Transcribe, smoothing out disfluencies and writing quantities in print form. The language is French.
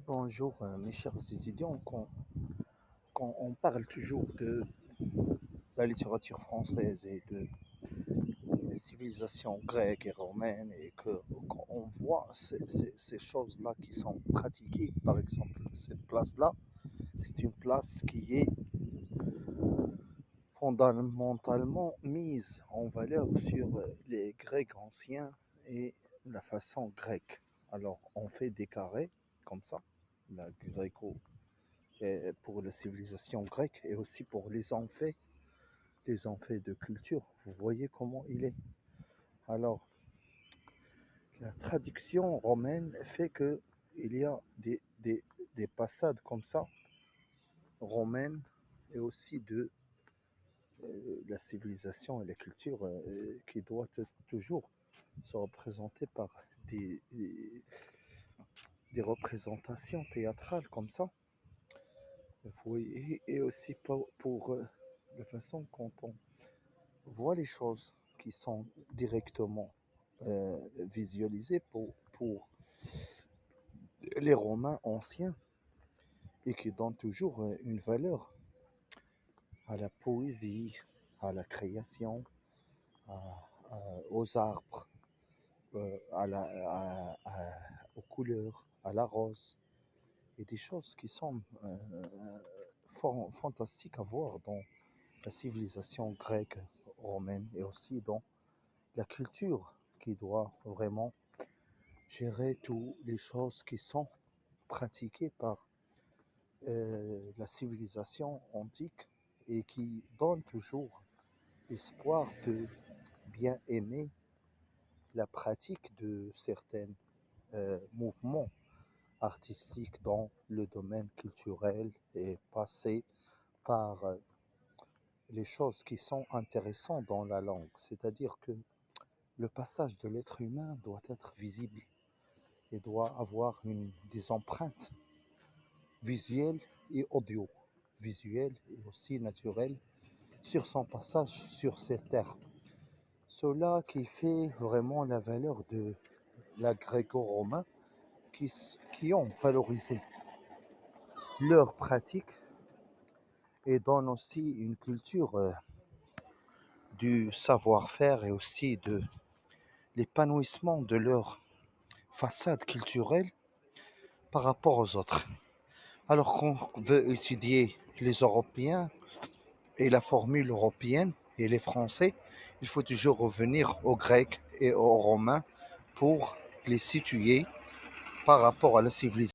Bonjour, mes chers étudiants. Quand on parle toujours de la littérature française et de la civilisation grecque et romaine, et que quand on voit ces choses-là qui sont pratiquées, par exemple, cette place-là, c'est une place qui est fondamentalement mise en valeur sur les Grecs anciens et la façon grecque. Alors, on fait des carrés comme ça, la gréco et pour la civilisation grecque et aussi pour les amphitheats de culture. Vous voyez comment il est. Alors, la traduction romaine fait que il y a des passades comme ça, romaines, et aussi de la civilisation et la culture qui doit toujours se représenter par des représentations théâtrales comme ça. Vous voyez, et aussi pour la façon quand on voit les choses qui sont directement visualisées pour les Romains anciens et qui donnent toujours une valeur à la poésie, à la création, aux arbres, aux couleurs, à la rose, et des choses qui sont fantastiques à voir dans la civilisation grecque, romaine, et aussi dans la culture qui doit vraiment gérer toutes les choses qui sont pratiquées par la civilisation antique et qui donne toujours l'espoir de bien aimer la pratique de certains mouvements artistiques dans le domaine culturel et passer par les choses qui sont intéressantes dans la langue. C'est-à-dire que le passage de l'être humain doit être visible et doit avoir des empreintes visuelles et audio, visuelles et aussi naturelles, sur son passage sur cette terre. Cela qui fait vraiment la valeur de la gréco-romain qui ont valorisé leurs pratiques et donnent aussi une culture du savoir-faire et aussi de l'épanouissement de leur façade culturelle par rapport aux autres. Alors qu'on veut étudier les Européens et la formule européenne et les Français, il faut toujours revenir aux Grecs et aux Romains pour les situer par rapport à la civilisation.